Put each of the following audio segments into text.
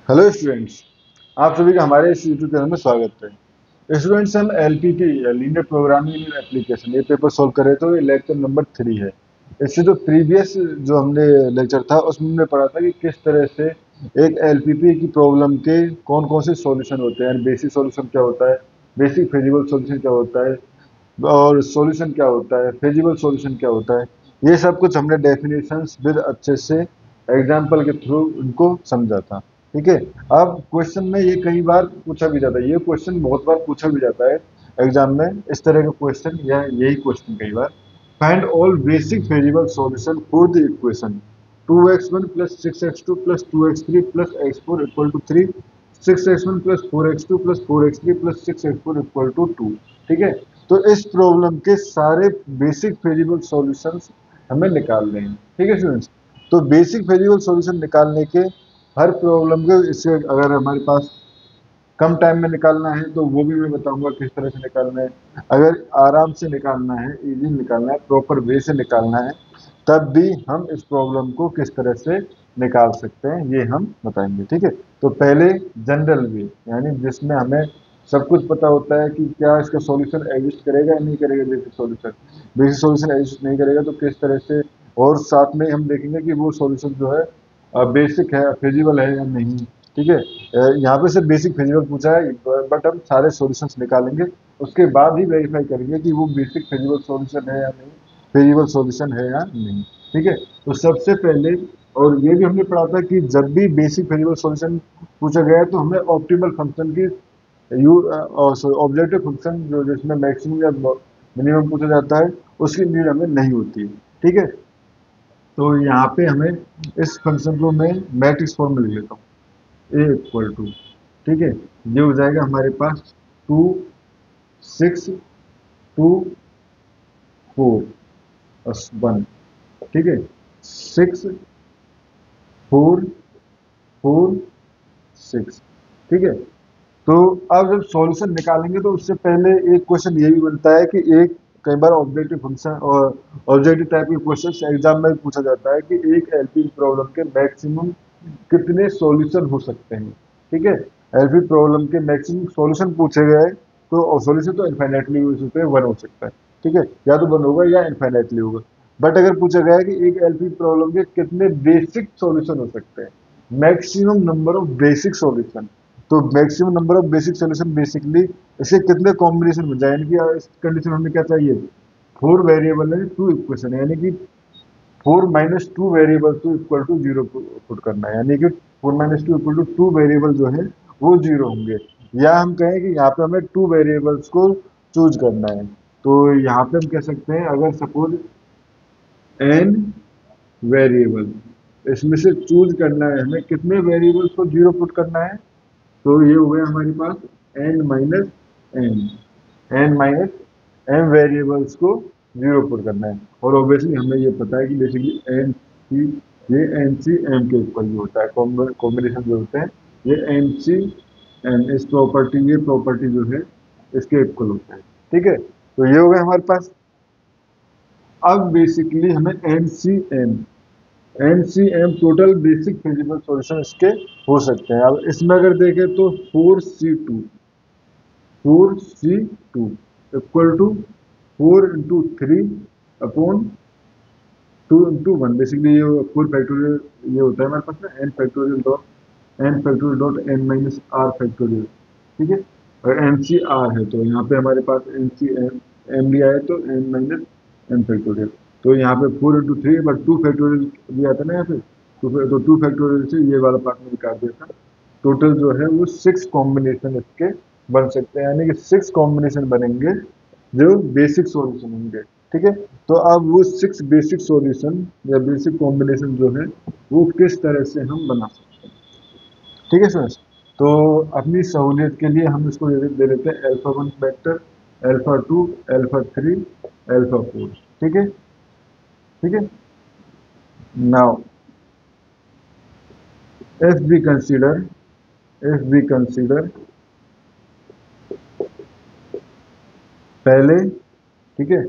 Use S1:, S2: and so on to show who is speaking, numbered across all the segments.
S1: Hello students, आप सभी का हमारे इस यूट्यूब चैनल में स्वागत है। स्टूडेंट्स, हम एलपीपी या लीनियर प्रोग्रामिंग एप्लीकेशन ये पेपर सॉल्व करे तो ये लेक्चर नंबर 3 है। इससे जो प्रीवियस जो हमने लेक्चर था उसमें हमने पढ़ा था कि किस तरह से एक एलपीपी की प्रॉब्लम के कौन कौन से सॉल्यूशन होते हैं, बेसिक सॉल्यूशन क्या होता है, बेसिक फिजिबल सॉल्यूशन क्या होता है और सॉल्यूशन क्या होता है, फिजिबल सॉल्यूशन क्या होता है। ये सब कुछ हमने डेफिनेशंस विद अच्छे से एग्जाम्पल के थ्रू उनको समझा था। ठीक है। अब क्वेश्चन में ये कई बार पूछा भी जाता है, ये क्वेश्चन बहुत बार पूछा भी जाता है एग्जाम में, इस तरह का क्वेश्चन या यही क्वेश्चन कई बार। Find all basic variable solution for the equation 2x1 plus 6x2 plus 2x3 plus x4 equal to 3, 6x1 plus 4x2 plus 4x3 plus 6x4 equal to 2। ठीक है। तो इस प्रॉब्लम के सारे बेसिक वेरिएबल सॉल्यूशंस हमें निकालने हैं। ठीक है स्टूडेंट्स। तो बेसिक वेरिएबल सॉल्यूशन निकालने के हर प्रॉब्लम के इससे अगर हमारे पास कम टाइम में निकालना है तो वो भी मैं बताऊंगा किस तरह से निकालना है। अगर आराम से निकालना है, इजी निकालना है, प्रॉपर वे से निकालना है, तब भी हम इस प्रॉब्लम को किस तरह से निकाल सकते हैं ये हम बताएंगे। ठीक है। तो पहले जनरल वे, यानी जिसमें हमें सब कुछ पता होता है कि क्या इसका सॉल्यूशन एग्जिस्ट करेगा या नहीं करेगा। बेसिक सॉल्यूशन एग्जिस्ट नहीं करेगा तो किस तरह से, और साथ में हम देखेंगे कि वो सॉल्यूशन जो है बेसिक है, फिजिबल है या नहीं। ठीक है। यहाँ पे सिर्फ बेसिक फिजिबल पूछा है, बट हम सारे सॉल्यूशंस निकालेंगे, उसके बाद ही वेरीफाई करेंगे कि वो बेसिक फिजिबल सॉल्यूशन है या नहीं, फिजिबल सॉल्यूशन है या नहीं। ठीक है। तो सबसे पहले, और ये भी हमने पढ़ा था कि जब भी बेसिक फिजिबल सॉल्यूशन पूछा गया है तो हमें ऑप्टिमल फंक्शन की ऑब्जेक्टिव फंक्शन जो जिसमें मैक्सिमम या मिनिमम पूछा जाता है उसकी नीड हमें नहीं होती है। ठीक है। तो यहाँ पे हमें इस फंक्शन को मैं मैट्रिक्स फॉर्म में लिख लेता हूँ, ए इक्वल टू, ठीक है, ये हो जाएगा हमारे पास 2 6 2 4 और 1। ठीक है। 6 4 4 6। ठीक है। तो अब जब सॉल्यूशन निकालेंगे तो उससे पहले एक क्वेश्चन ये भी बनता है कि एक, कई बार ऑब्जेक्टिव फंक्शन और ऑब्जेक्टिव टाइप के क्वेश्चन एग्जाम में पूछा जाता है कि एक एलपी प्रॉब्लम के मैक्सिमम कितने सॉल्यूशन हो सकते हैं। ठीक है। एलपी प्रॉब्लम के मैक्सिमम सॉल्यूशन पूछे गए तो सॉल्यूशन तो इन्फाइनाइटली हो सकते हैं, वन हो सकता है। ठीक है। या तो वन होगा या इन्फाइनाइटली होगा। बट अगर पूछा गया है कि एक एलपी प्रॉब्लम के कितने बेसिक सॉल्यूशन हो सकते हैं, maximum number of basic solution, तो maximum number of basic solution basically इसके कितने कॉम्बिनेशन बन जाए, यानी कि इस कंडीशन हमें क्या चाहिए, 4 वेरिएबल है 2 इक्वेशन है, यानी कि 4 माइनस 2 variable to equal to 0 put करना है, यानी कि 4 माइनस 2 इक्वल टू 2 वेरिएबल जो है वो 0 होंगे। या हम कहें कि यहाँ पे हमें 2 वेरिएबल्स को चूज करना है, तो यहाँ पे हम कह सकते हैं अगर सपोज n वेरिएबल, इसमें से चूज करना है हमें कितने वेरिएबल्स को 0 पुट करना है, तो ये हो गया हमारे पास n minus n, n minus m variables को 0 पुट करना है। और ऑब्वियसली हमें ये पता है कि बेसिकली एन सी, ये एन सी एम के इक्वल भी होता है, कॉम्बिनेशन जो होते हैं ये एन सी एम, इस प्रॉपर्टी, ये प्रॉपर्टी जो है इसके इक्वल होता है। ठीक है। तो ये हो गया हमारे पास। अब बेसिकली हमें n c m total basic feasible solution इसके हो सकते हैं। अब इसमें अगर देखें तो 4C2 equal to 4 into 3 upon 2 into 1। Basically ये 4 फैक्टोरियल ये होता है हमारे पास ना, n factorial dot n minus r factorial. ठीक है। और एन सी आर है तो यहाँ पे हमारे पास एन सी एम एम लिया है तो एन माइनस एन फैक्टोरियल। तो यहाँ पे 4 इंटू 3 बट 2 फैक्टोरियल भी आता है ना यहाँ पे, तो 2 फैक्टोरियल से ये वाला पार्ट में निकाल दिया था। टोटल जो है वो 6 कॉम्बिनेशन इसके बन सकते हैं, यानी कि 6 कॉम्बिनेशन बनेंगे जो बेसिक सॉल्यूशन होंगे। ठीक है। तो अब वो 6 बेसिक सॉल्यूशन या बेसिक कॉम्बिनेशन जो है वो किस तरह से हम बना सकते हैं। ठीक है स्टूडेंट्स। तो अपनी सहूलियत के लिए हम इसको दे लेते हैं alpha 1 vector, alpha 2, alpha 3, alpha 4। ठीक है। ठीक है। Now if we consider, if we consider पहले, ठीक है,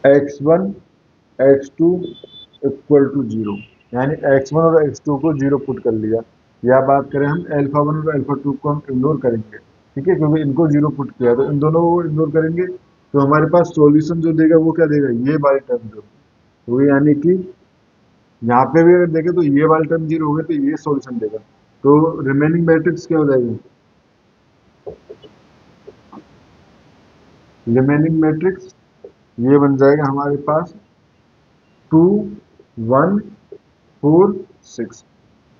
S1: x1 x2 इक्वल टू 0। यानी x1 और x2 को 0 पुट कर लिया। या बात करें हम α1 और α2 को हम इग्नोर करेंगे, ठीक है, क्योंकि इनको 0 पुट किया तो इन दोनों को इग्नोर करेंगे तो हमारे पास सॉल्यूशन जो देगा वो क्या देगा, ये वाली टर्म जो, तो यानी कि यहाँ पे भी अगर देखें तो ये वाली टर्म 0 हो गई तो ये सॉल्यूशन देगा। तो रिमेनिंग मैट्रिक्स क्या हो जाएगी, रिमेनिंग मैट्रिक्स ये बन जाएगा हमारे पास 2 1 4 6,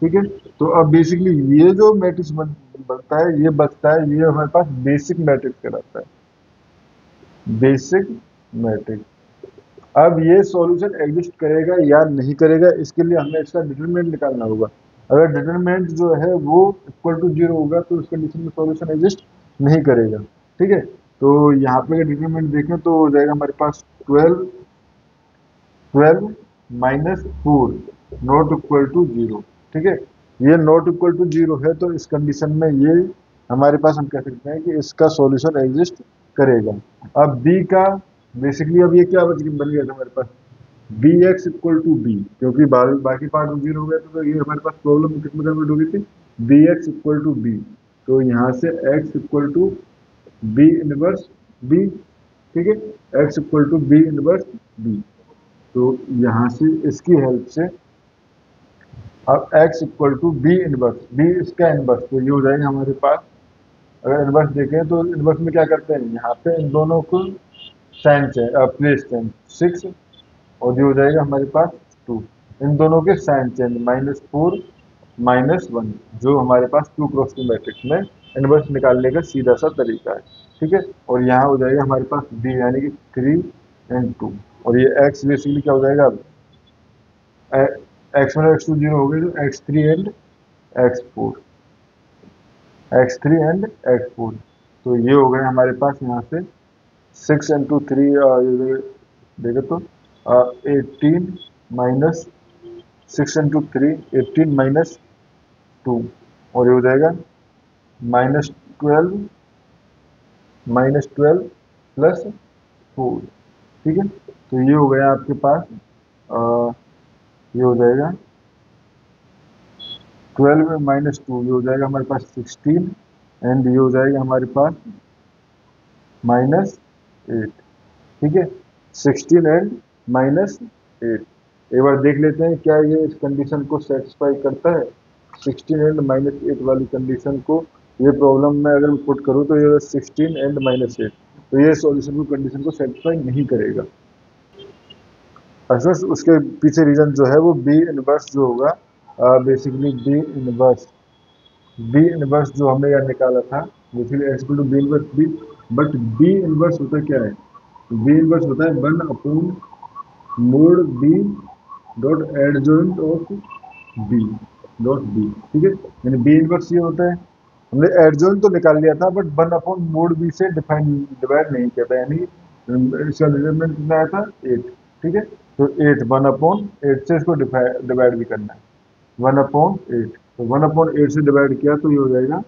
S1: ठीक है। तो अब बेसिकली ये जो मैट्रिक्स बनता है, ये बचता है, ये हमारे पास बेसिक मैट्रिक्स कहलाता है, बेसिक मैट्रिक्स। अब ये सॉल्यूशन एग्जिस्ट करेगा या नहीं करेगा, इसके लिए हमें इसका डिटरमिनेंट निकालना होगा। अगर डिटरमिनेंट जो है वो इक्वल टू 0 होगा तो उस कंडीशन में सॉल्यूशन एग्जिस्ट नहीं करेगा, ठीक है। तो यहाँ पे अगर डिटरमिनेंट देखें तो हो जाएगा हमारे पास 12 माइनस 4 नॉट इक्वल टू 0, ठीक है। ये नॉट इक्वल टू 0 है तो इस कंडीशन में ये हमारे पास हम कह सकते हैं कि इसका सॉल्यूशन एग्जिस्ट करेगा। अब बी का बेसिकली अब ये क्या बन गया था हमारे पास, B x equal to B, क्योंकि बाकी पार्ट में 0 हो गया था तो ये हमारे पास प्रॉब्लम किस में कन्वर्ट हो गई थी, b x equal to b. तो यहाँ से x equal to b inverse b, ठीक है, x equal to b inverse b. तो यहाँ से इसकी हेल्प से अब x equal to b inverse, b इसका इनवर्स, तो ये हो जाएगा हमारे पास। अगर इनवर्स देखें तो इनवर्स में क्या करते हैं, यहाँ पे इन दोनों को साइन चेंज प्लेस चेंज 6 और ये हो जाएगा हमारे पास 2, इन दोनों के साइन चेंज -4 -1, जो हमारे पास 2 क्रॉस 2 मैट्रिक्स में इनवर्स निकालने का सीधा सा तरीका है, ठीक है। और यहाँ हो जाएगा हमारे पास b यानी कि 3 एंड 2, और ये x बेसिकली क्या हो जाएगा, अब x1 और x2 0 हो गए तो x3 and x4, x3 and x4। तो ये हो गए हमारे पास यहाँ से 6 इंटू 3 देखे तो 18 माइनस 6 इंटू 3 18 माइनस 2, और ये हो जाएगा -12 प्लस 4, ठीक है। तो ये हो गया आपके पास ये हो जाएगा 12 में -2, ये हो जाएगा हमारे पास 16 एंड ये हो जाएगा हमारे पास -8, ठीक है, 16 एंड -8। एक बार देख लेते हैं क्या ये इस कंडीशन को सेटिस्फाई करता है, 16 एंड -8 वाली कंडीशन को ये प्रॉब्लम में अगर मैं पुट करूँ तो ये 16 एंड -8, तो ये सॉल्यूशन को कंडीशन को सेटिस्फाई नहीं करेगा। असल उसके पीछे रीजन जो है वो बी इनवर्स जो होगा, बेसिकली बी इनवर्स जो हमने यहाँ निकाला था basically x to b inverse b, but b inverse होता क्या है, बी इनवर्स होता है 1 upon mod b dot adjoint of b dot b, ठीक है। यानी बी इनवर्स ये होता है, हमने एडजॉइंट तो निकाल लिया था बट 1 अपॉन मोड बी से डिवाइड नहीं किया था, यानी इसका डिटरमिनेंट कितना आया था 8, ठीक है। तो 8 1 अपॉन 8 से इसको डिवाइड भी करना है, 1 अपॉन 8, तो 1 अपॉन 8 से डिवाइड किया तो ये हो जाएगा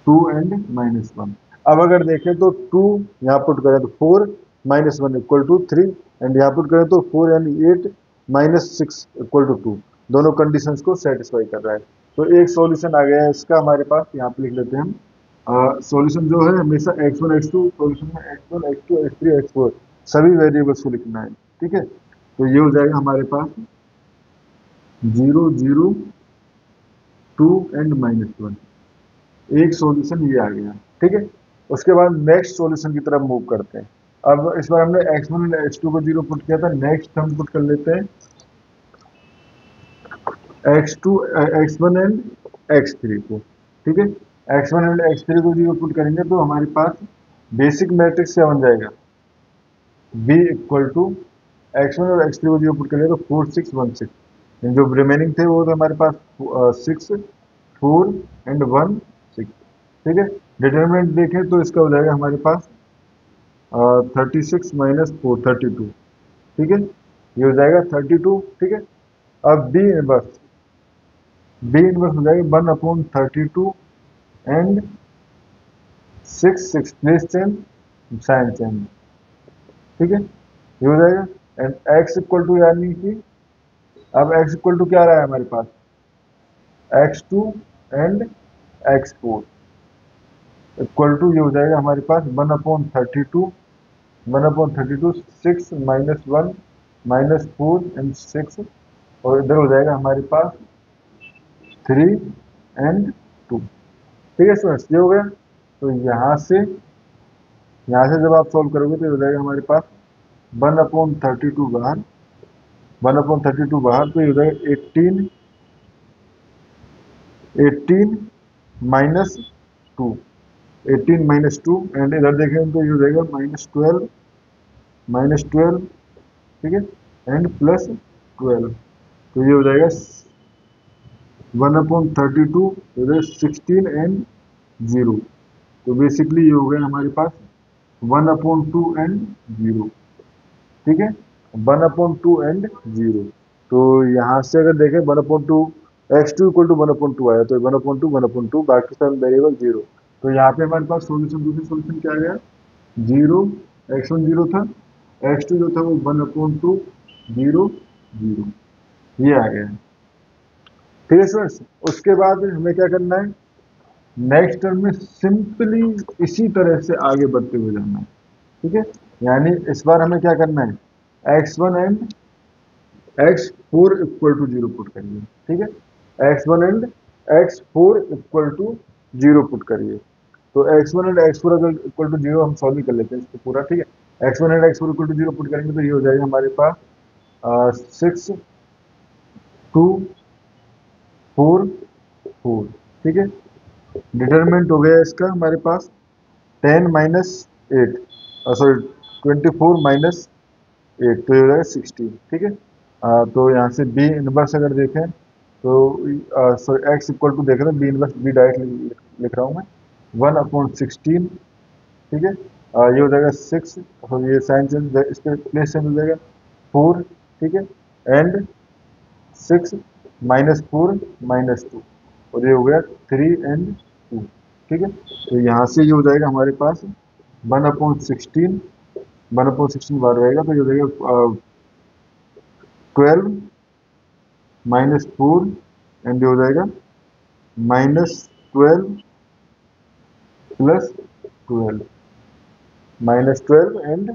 S1: 2 एंड -1। अब अगर देखें तो 2 यहाँ पुट करें तो 4 -1 इक्वल टू 3, एंड यहाँ पुट करें तो 4 यानी 8 -6 इक्वल टू 2, दोनों कंडीशंस को सेटिस्फाई कर रहा है। तो एक सॉल्यूशन आ गया है इसका हमारे पास, यहाँ पे लिख लेते हैं हम सॉल्यूशन जो है हमेशा x1 x2, सॉल्यूशन में x1 x2 x3 x4 सभी वेरिएबल्स को लिखना है, ठीक है। तो ये हो जाएगा हमारे पास 0 0 2 एंड -1, एक सॉल्यूशन ये आ गया, ठीक है। उसके बाद नेक्स्ट सॉल्यूशन की तरफ मूव करते हैं। अब इस बार हमने x1 और x2 को 0 पुट किया था, नेक्स्ट हम पुट कर लेते हैं x2 x1 एंड x3 को, ठीक है। x1 एंड x3 को 0 पुट करेंगे तो हमारे पास बेसिक मैट्रिक्स क्या बन जाएगा, b इक्वल टू x1 और x3 को 0 पुट करेंगे तो 4 6 1 6, जो रिमेनिंग थे वो तो हमारे पास 6 4 एंड 1 6, ठीक है। डिटरमिनेंट देखें तो इसका हो जाएगा हमारे पास 36 माइनस 4 32, ठीक है, ये हो जाएगा 32, ठीक है। अब बी इनवर्स हो जाएगा 1 upon 32 and 6 place change sign change, ठीक है, ये हो जाएगा। एंड x इक्वल टू यानी कि अब x इक्वल टू क्या रहा है हमारे पास, x2 and x4 equal to ये हो जाएगा हमारे पास 1/32, 1/32 6 -1 -4 एंड 6, और इधर हो जाएगा हमारे पास 3 एंड 2। ठीक है स्टूडेंट्स, ये हो गया। तो यहाँ से जब आप सॉल्व करोगे तो ये हो जाएगा हमारे पास 1/32 बाहर, 1/32 बाहर, तो ये हो जाएगा 18 -2, 18 -2, एंड इधर देखें तो ये हो जाएगा -12, ठीक है, एंड +12, तो ये हो जाएगा 1/32, 16 एंड 0। तो बेसिकली ये हो गया हमारे पास 1/2 एंड 0। ठीक है, 1/2 एंड 0। तो यहाँ से अगर देखें 1/2, x2 इक्वल टू 1/2 आया, तो 1/2 1/2, बाकी सब वेरिएबल 0। तो यहाँ पे हमारे पास सोल्यूशन, दूसरी सोल्यूशन क्या आ गया, 0, x1 0 था, x2 जो था वो 1/2 0 0, ये आ गया। ठीक है स्टूडेंट्स, उसके बाद हमें क्या करना है, नेक्स्ट टर्म में सिंपली इसी तरह से आगे बढ़ते हुए जाना है। ठीक है, यानी इस बार हमें क्या करना है, x1 and x4 equal to 0 put करिए। ठीक है, x1 and x4 equal to 0 put करिए। तो x1 एंड x4 अगर इक्वल टू 0, हम सॉल्व कर लेते हैं इसको पूरा। ठीक है, x1 and x4 equal to 0 put करेंगे तो ये हो जाएगा हमारे पास 6 2 4 4। ठीक है, डिटरमिनेंट हो गया इसका हमारे पास 10 -8, सॉरी 24 -8, तो ये हो जाएगा 16। ठीक है, तो यहाँ से बी इनवर्स अगर देखें तो सॉरी एक्स इक्वल टू देख रहे हैं, बी इनवर्स बी डायरेक्ट लिख रहा हूँ मैं, 1/16। ठीक है, ये हो जाएगा 6, और ये साइन चेंज, इस पर प्लेस चेंज हो जाएगा 4। ठीक है, एंड 6 -4 -2, और ये हो गया 3 एंड 2। ठीक है, तो यहाँ से ये हो जाएगा हमारे पास 1/16, 1/16 बार रहेगा, तो ये हो जाएगा 12 -4, एंड ये हो जाएगा -12 +12, -12 एंड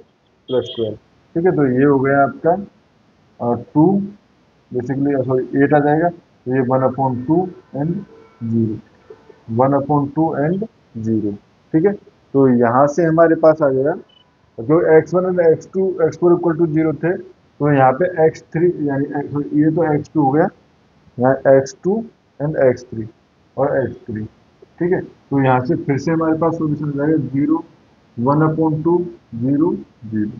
S1: +12। ठीक है, तो ये हो गया आपका 2, बेसिकली सॉरी 8 आ जाएगा, तो ये 1/2 एंड 0, 1/2 एंड 0। ठीक है, तो यहाँ से हमारे पास आ गया, जो x1 and x2 x4 equal to 0 थे, तो यहाँ पे x3 यानी ये तो x2 हो गया, यहाँ x2 एंड x3 और x3। ठीक है, तो यहाँ से फिर से हमारे पास सोल्यूशन हो जाएगा 0 1/2 0 0।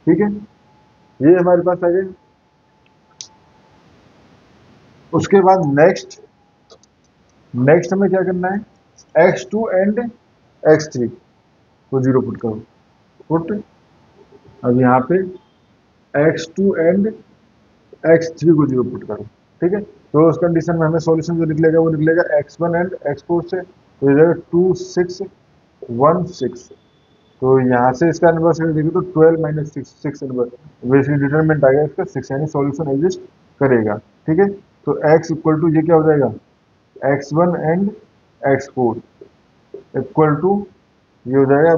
S1: ठीक है, ये हमारे पास आ गया। उसके बाद नेक्स्ट हमें क्या करना है, x2 एंड x3 को 0 पुट करो, पुट। अब यहाँ पे x2 एंड x3 को 0 पुट करो। ठीक है, तो उस कंडीशन में हमें सॉल्यूशन जो निकलेगा वो निकलेगा x1 एंड x4 से, तो ये जाएगा 2 6 1 6। तो यहाँ से इसका इनवर्स अगर देखें तो 12 -6 6 इनवर्स, बेसिकली डिटरमिनेंट आ गया इसका 6, यानी सॉल्यूशन एग्जिस्ट करेगा। ठीक है, तो x इक्वल टू ये क्या हो जाएगा, x1 and x4 equal to ये हो जाएगा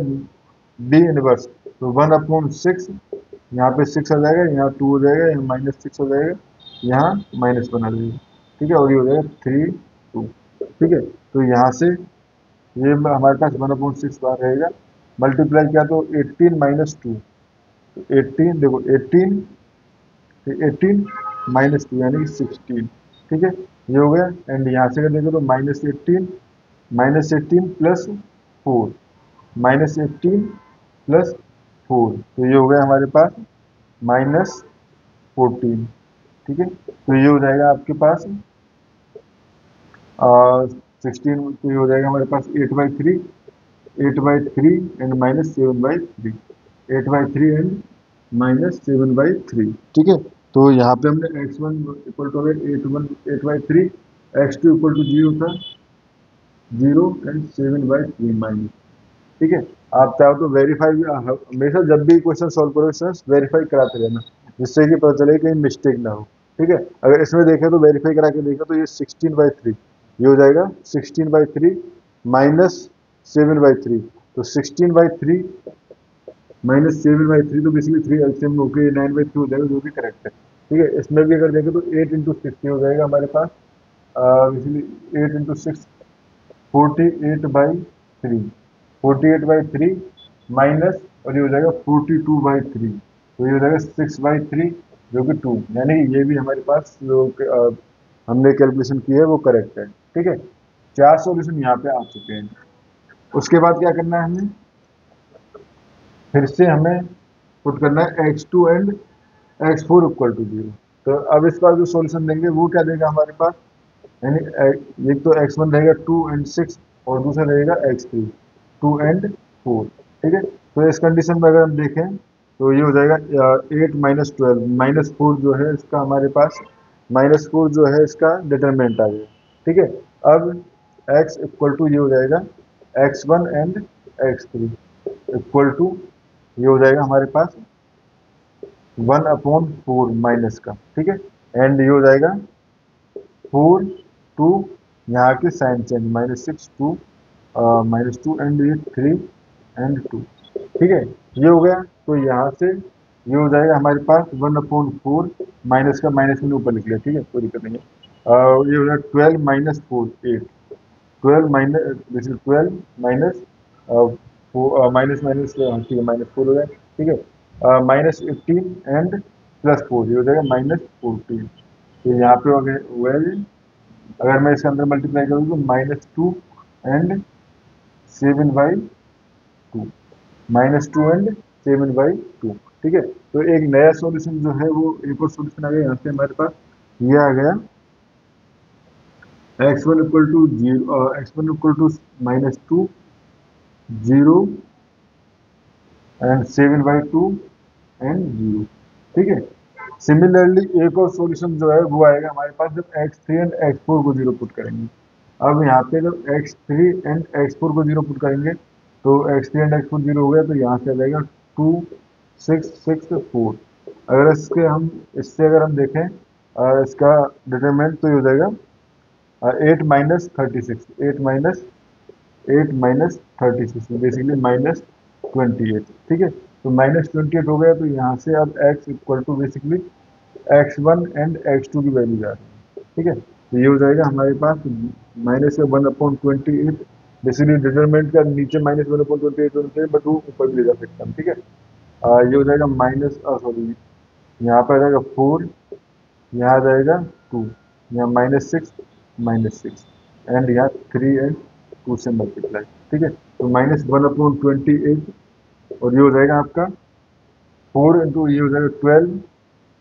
S1: बी इनवर्स, तो 1/6, यहाँ पे 6 आ जाएगा, यहाँ 2 हो जाएगा, यहाँ -6 हो जाएगा, यहाँ -1 आ जाएगा। ठीक है, और ये हो जाएगा 3 2। ठीक है, तो यहाँ से ये हमारे पास 1/6 बार रहेगा, मल्टीप्लाई किया तो 18 -2, तो 18 देखो 18 -2 यानी कि 16। ठीक है, ये हो गया, एंड यहाँ से अगर देखो तो -18 +4 -18 +4, तो ये हो गया हमारे पास -14। ठीक है, तो ये हो जाएगा आपके पास 16, तो ये हो जाएगा हमारे पास 8/3 एंड -7/3, 8/3 एंड -7/3। ठीक है, तो यहाँ पे हमने x1 equal to 8/3, x2 equal to 0 था, 0 एंड 7/3 माइनस। ठीक है, आप चाहो तो वेरीफाई, हमेशा जब भी क्वेश्चन सॉल्व करो वेरीफाई कराते रहना, जिससे कि पता चले कहीं मिस्टेक ना हो। ठीक है। अगर इसमें देखें तो वेरीफाई करा के देखें तो ये 16/3 ये हो जाएगा 16/3 माइनस 7/3। तो 16/3 माइनस 7/3 तो बेसिकली 3 एलसीएम होकर 9/3 हो जाएगा, जो भी करेक्ट है। ठीक है। इसमें भी अगर देखें तो 8 × 6 हो जाएगा हमारे पास, बेसिकली 8 × 6 48/3, 48/3 माइनस, और ये हो जाएगा 42/3, तो ये हो जाएगा 6/3 जो कि 2, यानी कि ये भी हमारे पास जो हमने कैलकुलेशन की है वो करेक्ट है। ठीक है। 4 सॉल्यूशन यहाँ पे आ चुके हैं। उसके बाद क्या करना है हमें, फिर से हमें पुट करना है x2 and x4 equal to 0। तो अब इस बार जो सॉल्यूशन देंगे वो क्या देगा हमारे पास, यानी एक तो x1 रहेगा 2 एंड 6 और दूसरा रहेगा x3 2 एंड 4। ठीक है। तो इस कंडीशन में अगर हम देखें तो ये हो जाएगा 8 - 12 -4 जो है इसका हमारे पास, -4 जो है इसका डिटरमिनेंट आ गया। ठीक है। अब x इक्वल टू ये हो जाएगा x1 and x3 equal to ये हो जाएगा हमारे पास 1/4 माइनस का। ठीक है। एंड ये हो जाएगा 4 2, यहाँ के साइन चेंज -6 2 -2 एंड ये 3 एंड 2। ठीक है। ये हो गया। तो यहाँ से ये हो जाएगा हमारे पास 1/4 माइनस का माइनस में ऊपर निकले। ठीक है, कोई दिक्कत नहीं है। ये हो जाएगा 12 - 4 8, 12 minus, this is 12 minus minus minus, ठीक है, -4 हो जाएगा। ठीक है। -18 एंड +4 ये हो जाएगा -14। तो यहाँ पे हो गए वेल, अगर मैं इसके अंदर मल्टीप्लाई करूँ तो -2 एंड 7/2, -2 एंड 7/2। ठीक है। तो एक नया सॉल्यूशन जो है वो, एक और सॉल्यूशन आ गया यहाँ से हमारे पास, ये आ गया x1 equal to 0, x1 equal to -2 0 and 7/2 and 0। ठीक है। सिमिलरली एक और सॉल्यूशन जो है वो आएगा हमारे पास जब x3 एंड x4 को 0 पुट करेंगे। अब यहाँ पे जब x3 एंड x4 को 0 पुट करेंगे तो x3 एंड x4 0 हो गया, तो यहाँ से आ जाएगा 2 6 6 4। अगर इससे अगर हम देखें इसका डिटरमिनेंट, तो ये हो जाएगा 8 - 36 बेसिकली -28। ठीक है। तो -28 हो गया, तो यहाँ से अब x equal to basically x1 and x2 की वैल्यू जा रही है। ठीक है। तो ये हो जाएगा हमारे पास -1/28, बेसिकली डिटरमिनेंट का नीचे -1/28 होना चाहिए, बट वो ऊपर भी ले जा सकता है। ठीक है। ये हो जाएगा सॉरी, यहाँ पर आ जाएगा 4, यहाँ आ जाएगा 2, यहाँ -6 -6 एंड यहाँ 3 एंड 2 से मल्टीप्लाई। ठीक है। तो -1/28, और ये हो जाएगा आपका 4 इंटू, ये हो जाएगा 12,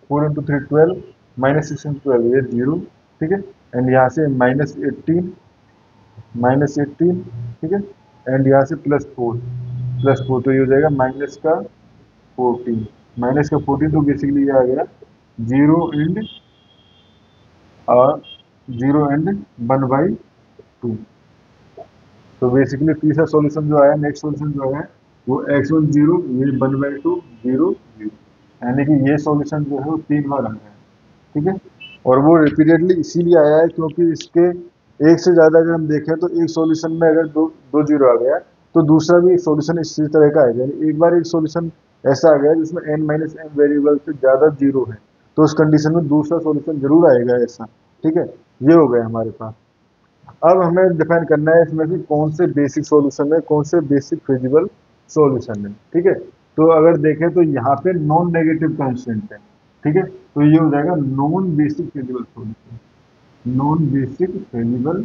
S1: 4 इंटू 3 12, -6 इंटू 12 ये 0। ठीक है। एंड यहाँ से -18, ठीक है, एंड यहाँ से +4, तो ये हो जाएगा -14, -14। तो बेसिकली ये आ गया 0 एंड 1/2। तो बेसिकली तीसरा सॉल्यूशन जो आया, नेक्स्ट सॉल्यूशन जो है वो x1 0, ये 1/2 0 0, यानी कि ये सॉल्यूशन जो है वो 3 बार आया है। ठीक है। और वो रिपीटेडली इसीलिए आया है क्योंकि इसके एक से ज़्यादा अगर हम देखें तो एक सॉल्यूशन में अगर दो जीरो आ गया तो दूसरा भी एक सॉल्यूशन इसी तरह का आएगा। यानी एक बार एक सॉल्यूशन ऐसा आ गया जिसमें n-m वेरिएबल से ज़्यादा जीरो है, तो उस कंडीशन में दूसरा सॉल्यूशन जरूर आएगा ऐसा। ठीक है। ये हो गया हमारे पास। अब हमें डिफाइन करना है इसमें से कौन से बेसिक सॉल्यूशन है, कौन से बेसिक फिजिबल सॉल्यूशन है। ठीक है। तो अगर देखें तो यहाँ पे नॉन नेगेटिव कांस्टेंट है। ठीक है। तो ये हो जाएगा non basic feasible solution, non basic feasible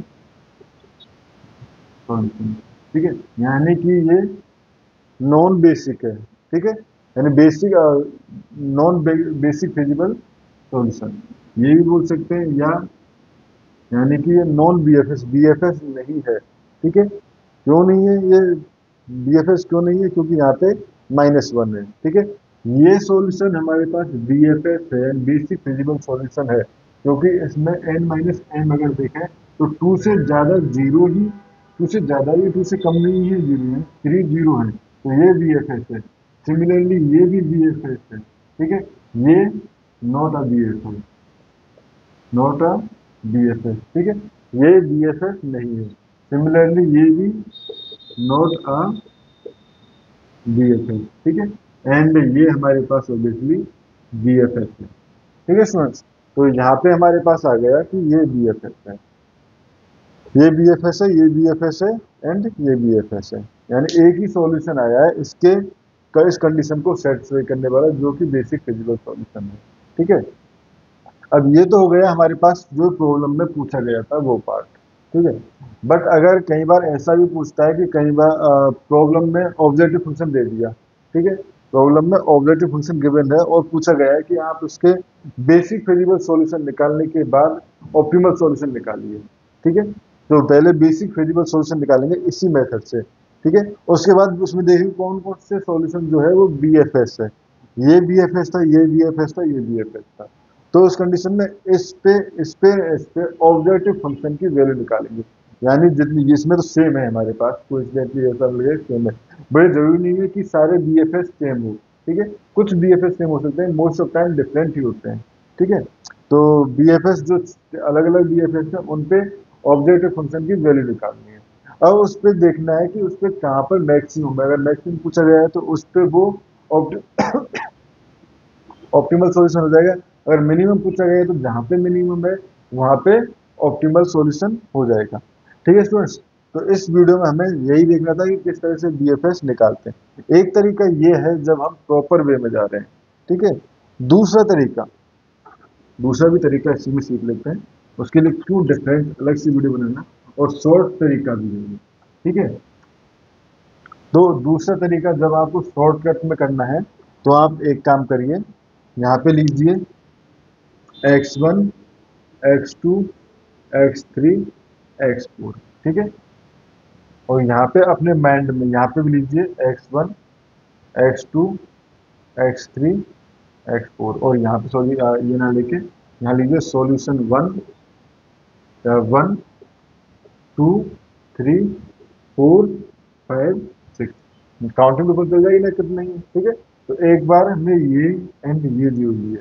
S1: solution. ठीक है। यानी कि ये नॉन बेसिक है। ठीक है। यानी basic, non basic feasible solution ये भी बोल सकते हैं, या यानी कि ये नॉन बीएफएस नहीं है। ठीक है। क्यों नहीं है ये बीएफएस, क्यों नहीं है, क्योंकि यहाँ पे -1 है। ठीक है। ये सॉल्यूशन हमारे पास बीएफएस है, बेसिक फिजिबल सॉल्यूशन है, क्योंकि इसमें n-m अगर देखें तो 2 से ज़्यादा जीरो ही, 2 से ज़्यादा ही, 2 से कम नहीं है जीरो है, 3 जीरो है, तो ये बीएफएस है। सिमिलरली ये भी बीएफएस है। ठीक है। ये not a BFS. Not a BFS, ठीक है, ये BFS नहीं है। सिमिलरली ये भी नॉट अ BFS, ठीक है, एंड ये हमारे पास ऑब्वियसली BFS है, ठीक है स्टूडेंट्स। तो यहाँ पे हमारे पास आ गया कि ये BFS है, ये BFS है, ये BFS है, एंड ये BFS है। यानी एक ही सॉल्यूशन आया है इसके इस कंडीशन को सेटिस्फाई करने वाला, जो कि बेसिक फिजिकल सॉल्यूशन है, ठीक है। अब ये तो हो गया हमारे पास जो प्रॉब्लम में पूछा गया था वो पार्ट, ठीक है। बट अगर कई बार ऐसा भी पूछता है कि कई बार प्रॉब्लम में ऑब्जेक्टिव फंक्शन दे दिया, ठीक है, प्रॉब्लम में ऑब्जेक्टिव फंक्शन गिवन है और पूछा गया है कि आप उसके बेसिक फिजिकल सॉल्यूशन निकालने के बाद ऑप्टिमल सॉल्यूशन निकालिए, ठीक है। तो पहले बेसिक फिजिकल सॉल्यूशन निकालेंगे इसी मेथड से, ठीक है। उसके बाद उसमें देखिए कौन कौन से सॉल्यूशन जो है वो BFS है, ये BFS था, ये BFS था, ये BFS था। तो उस कंडीशन में इस पे ऑब्जेक्टिव फंक्शन की वैल्यू निकालेंगे, यानी जितनी इसमें तो सेम है हमारे पास, कोइंसिडेंटली ऐसा लगे सेम है। बड़े जरूरी नहीं है कि सारे BFS सेम हो, ठीक है, कुछ BFS सेम हो सकते हैं, मोस्ट ऑफ टाइम डिफरेंट ही होते हैं, ठीक है। तो BFS जो अलग अलग BFS है उन पे ऑब्जेक्टिव फंक्शन की वैल्यू निकालनी है। अब उस पर देखना है कि उस पर कहाँ पर मैक्सिमम है, अगर मैक्सिमम पूछा गया है तो उस पर वो ऑप्टिमल सॉल्यूशन हो जाएगा। अगर मिनिमम पूछा गया है तो जहां पे मिनिमम है वहां पे ऑप्टिमल सॉल्यूशन हो जाएगा, ठीक है स्टूडेंट्स। तो इस वीडियो में हमें यही देखना था कि किस तरह से BFS निकालते हैं। एक तरीका ये है जब हम प्रॉपर वे में जा रहे हैं, ठीक है। दूसरा तरीका, दूसरा भी तरीका इसी में सीख लेते हैं, उसके लिए क्यों डिफरेंट अलग से वीडियो बनाना, और शॉर्ट तरीका भी है, ठीक है। तो दूसरा तरीका जब आपको शॉर्टकट में करना है तो आप एक काम करिए, यहाँ पे लीजिए x1, x2, x3, x4, ठीक है। और यहाँ पे अपने माइंड में यहाँ पे भी लीजिए x1, x2, x3, x4, और यहाँ पे सॉरी ये ना लेके यहाँ लीजिए सॉल्यूशन 1, 2, 3, 4, 5, 6। काउंटिंग तो पता चल जाएगी ना कितना ही, ठीक है। तो एक बार हमने ये एंड ये जीरो लिए,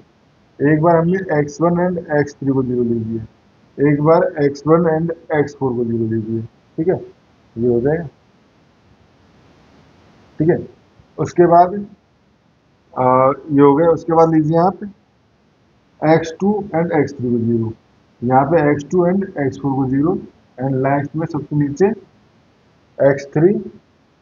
S1: एक बार हमने x1 एंड x3 को जीरो ले लिए, एक बार x1 एंड x4 को जीरो लीजिए, ठीक है, ये हो जाएगा, ठीक है। उसके बाद ये हो गया। उसके बाद लीजिए आप x2 एंड x3 को जीरो, यहाँ पे x2 एंड x4 को जीरो, एंड लास्ट में सबसे नीचे x3,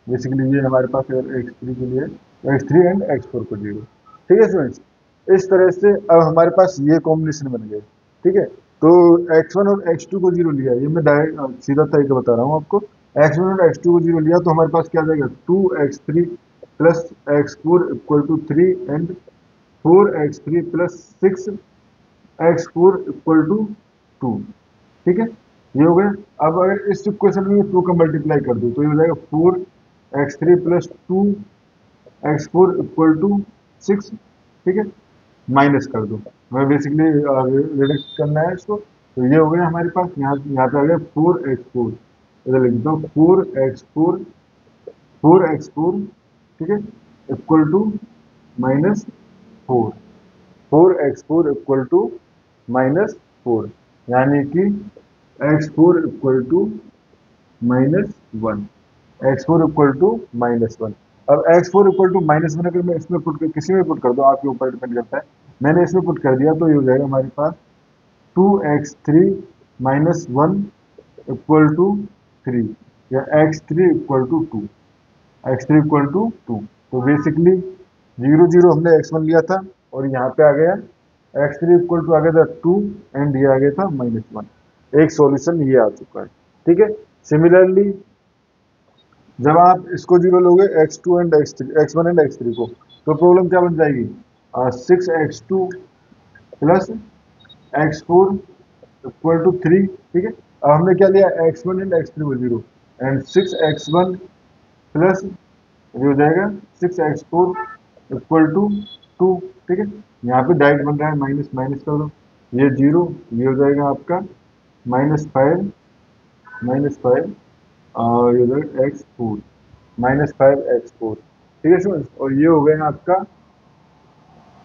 S1: बेसिकली ये हमारे पास अगर x3 के लिए x3 एंड x4 को जीरो, ठीक है स्टूडेंट्स। इस तरह से अब हमारे पास ये कॉम्बिनेशन बन गए, ठीक है। तो x1 और x2 को जीरो लिया, ये मैं डायरेक्ट सीधा तरीका बता रहा हूँ आपको। x1 और x2 को जीरो लिया तो हमारे पास क्या आ जाएगा, 2x3 plus x4 equal to 3, and 4x3 plus 6x4 equal to 2, ठीक है, ये हो गया। अब अगर इस इक्वेशन में 2 का मल्टीप्लाई कर दो तो ये हो जाएगा 4x3 plus 2x4 equal to 6, ठीक है, माइनस कर दो, हमें बेसिकली रिडक्ट करना है इसको। तो ये हो गया हमारे पास, यहाँ पे आ गया 4x4, इधर लिख दो 4x4, ठीक है, equal to -4, 4x4 equal to -4, यानी कि x4 equal to -1, x4 equal to -1। अब x4 इक्वल टू -1 अगर मैं इसमें पुट कर, किसी में पुट कर दो, आपके ऊपर डिपेंड करता है, मैंने इसमें पुट कर दिया तो ये हो जाएगा हमारे पास 2x3 -1 इक्वल टू 3, या x3 equal to 2, x3 equal to 2। तो बेसिकली 0 0 हमने x1 लिया था और यहाँ पे आ गया x3 इक्वल टू आ गया था 2, एंड ये आ गया था -1। एक सॉल्यूशन ये आ चुका है, ठीक है। सिमिलरली जब आप इसको जीरो लोगे x2 and x3, x1 and x3 को, तो प्रॉब्लम क्या बन जाएगी, 6x2 plus x4 equal to 3, ठीक है। अब हमने क्या लिया, x1 एंड x3 को जीरो, एंड 6x1 प्लस ये हो जाएगा 6x4 इक्वल टू 2, ठीक है। यहाँ पे डायरेक्ट बन रहा है, माइनस माइनस कर दो, ये जीरो, ये हो जाएगा आपका -5 और ये हो जाएगा x4, -5x4, ठीक है स्टूडेंट्स। और ये हो गया आपका,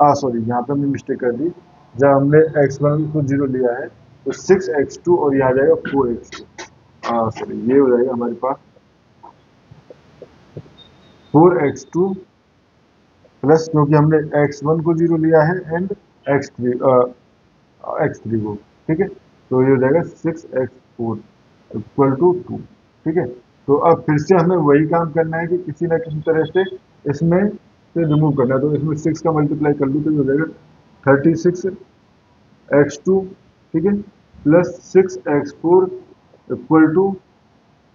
S1: सॉरी यहाँ पे हमने मिस्टेक कर दी, जब हमने x1 को 0 लिया है तो 6x2 और ये आ जाएगा 4x2। सॉरी, ये हो जाएगा हमारे पास 4x2 प्लस, क्योंकि हमने x1 को 0 लिया है एंड x3 x3 को, ठीक है। तो ये हो जाएगा 6x4 इक्वल टू 2, ठीक है। तो अब फिर से हमें वही काम करना है कि किसी ना किसी तरह से इसमें से रिमूव करना है। तो इसमें 6 का मल्टीप्लाई कर लूँ तो ये हो जाएगा 36x2, ठीक है, प्लस 6x4 इक्वल टू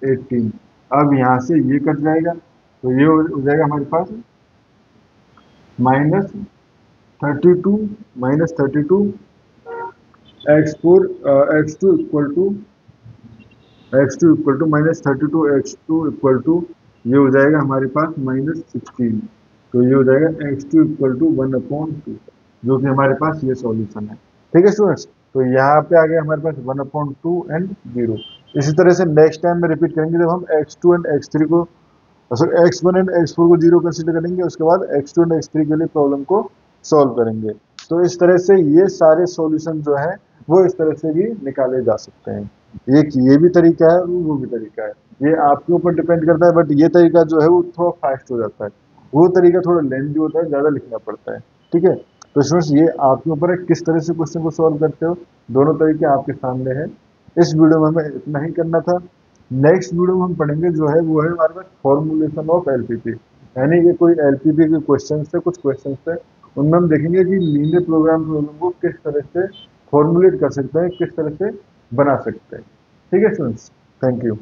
S1: 18। अब यहाँ से ये कट जाएगा तो ये हो जाएगा हमारे पास -32 -32 x2 equal to -32 equal to ये हो जाएगा हमारे पास -16। तो ये हो जाएगा x2 इक्वल टू 1/2, जो कि हमारे पास ये सॉल्यूशन है, ठीक है स्टूडेंट्स। तो यहाँ पे आ गया हमारे पास 1/2 एंड 0। इसी तरह से नेक्स्ट टाइम में रिपीट करेंगे जब हम x2 एंड x3 को, सॉरी x1 एंड x4 को 0 कंसिडर करेंगे, उसके बाद x2 एंड x3 के लिए प्रॉब्लम को सॉल्व करेंगे। तो इस तरह से ये सारे सॉल्यूशन जो है वो इस तरह से भी निकाले जा सकते हैं। एक ये भी तरीका है, वो भी तरीका है, ये आपके ऊपर डिपेंड करता है। बट ये तरीका जो है वो थोड़ा फास्ट हो जाता है, वो तरीका थोड़ा लेंथी होता है, ज़्यादा लिखना पड़ता है, ठीक है। तो स्टूडेंट्स ये आपके ऊपर है किस तरह से क्वेश्चन को सॉल्व करते हो, दोनों तरीके आपके सामने हैं। इस वीडियो में हमें इतना ही करना था। नेक्स्ट वीडियो में हम पढ़ेंगे जो है वो है हमारे पास फॉर्मुलेशन ऑफ एलपीपी, यानी कि कोई एलपीपी के क्वेश्चन थे, कुछ क्वेश्चन थे, उनमें हम देखेंगे कि लीनियर प्रोग्राम प्रॉब्लम को किस तरह से फॉर्मुलेट कर सकते हैं, किस तरह से बना सकते हैं, ठीक है स्टूडेंट्स। Thank you.